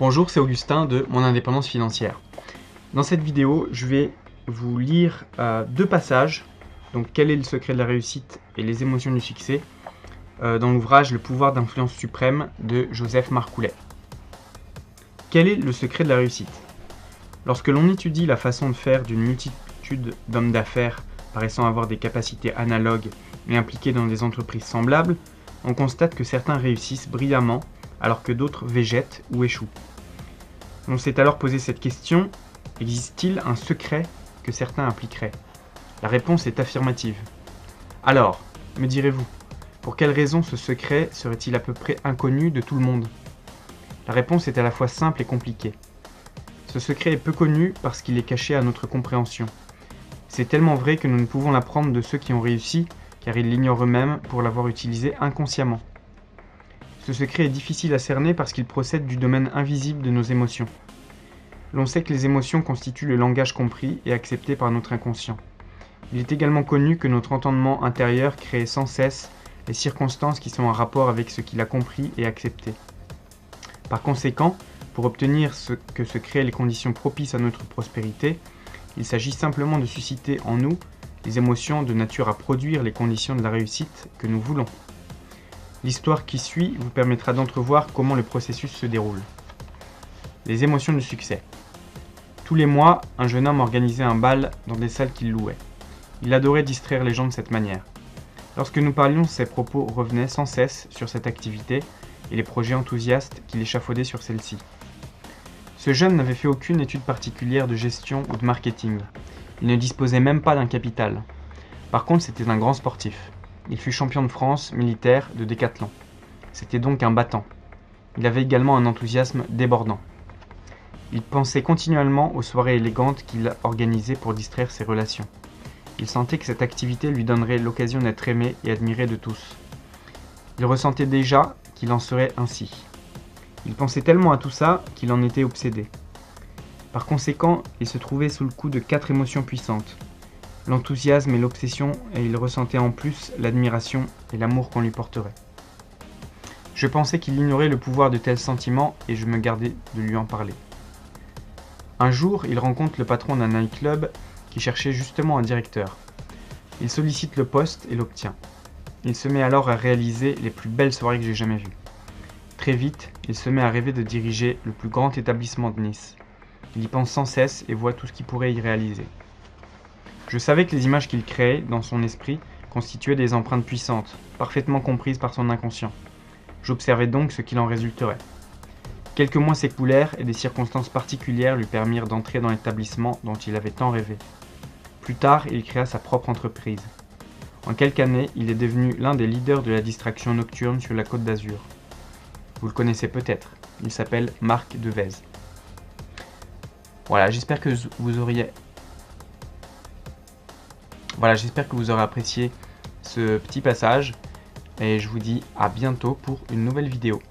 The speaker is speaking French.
Bonjour, c'est Augustin de Mon Indépendance Financière. Dans cette vidéo, je vais vous lire deux passages. Donc, quel est le secret de la réussite et les émotions du succès dans l'ouvrage Le pouvoir d'influence suprême de Joseph Marcoulet. Quel est le secret de la réussite? Lorsque l'on étudie la façon de faire d'une multitude d'hommes d'affaires paraissant avoir des capacités analogues et impliqués dans des entreprises semblables, on constate que certains réussissent brillamment alors que d'autres végètent ou échouent. On s'est alors posé cette question, existe-t-il un secret que certains appliqueraient? La réponse est affirmative. Alors, me direz-vous, pour quelle raison ce secret serait-il à peu près inconnu de tout le monde? La réponse est à la fois simple et compliquée. Ce secret est peu connu parce qu'il est caché à notre compréhension. C'est tellement vrai que nous ne pouvons l'apprendre de ceux qui ont réussi, car ils l'ignorent eux-mêmes pour l'avoir utilisé inconsciemment. Ce secret est difficile à cerner parce qu'il procède du domaine invisible de nos émotions. L'on sait que les émotions constituent le langage compris et accepté par notre inconscient. Il est également connu que notre entendement intérieur crée sans cesse les circonstances qui sont en rapport avec ce qu'il a compris et accepté. Par conséquent, pour obtenir que se créent les conditions propices à notre prospérité, il s'agit simplement de susciter en nous les émotions de nature à produire les conditions de la réussite que nous voulons. L'histoire qui suit vous permettra d'entrevoir comment le processus se déroule. Les émotions du succès. Tous les mois, un jeune homme organisait un bal dans des salles qu'il louait. Il adorait distraire les gens de cette manière. Lorsque nous parlions, ses propos revenaient sans cesse sur cette activité et les projets enthousiastes qu'il échafaudait sur celle-ci. Ce jeune n'avait fait aucune étude particulière de gestion ou de marketing. Il ne disposait même pas d'un capital. Par contre, c'était un grand sportif. Il fut champion de France militaire de décathlon. C'était donc un battant. Il avait également un enthousiasme débordant. Il pensait continuellement aux soirées élégantes qu'il organisait pour distraire ses relations. Il sentait que cette activité lui donnerait l'occasion d'être aimé et admiré de tous. Il ressentait déjà qu'il en serait ainsi. Il pensait tellement à tout ça qu'il en était obsédé. Par conséquent, il se trouvait sous le coup de 4 émotions puissantes. L'enthousiasme et l'obsession, et il ressentait en plus l'admiration et l'amour qu'on lui porterait. Je pensais qu'il ignorait le pouvoir de tels sentiments et je me gardais de lui en parler. Un jour, il rencontre le patron d'un nightclub qui cherchait justement un directeur. Il sollicite le poste et l'obtient. Il se met alors à réaliser les plus belles soirées que j'ai jamais vues. Très vite, il se met à rêver de diriger le plus grand établissement de Nice. Il y pense sans cesse et voit tout ce qu'il pourrait y réaliser. Je savais que les images qu'il créait dans son esprit constituaient des empreintes puissantes, parfaitement comprises par son inconscient. J'observais donc ce qu'il en résulterait. Quelques mois s'écoulèrent et des circonstances particulières lui permirent d'entrer dans l'établissement dont il avait tant rêvé. Plus tard, il créa sa propre entreprise. En quelques années, il est devenu l'un des leaders de la distraction nocturne sur la Côte d'Azur. Vous le connaissez peut-être, il s'appelle Marc Devez. Voilà, j'espère que vous aurez apprécié ce petit passage et je vous dis à bientôt pour une nouvelle vidéo.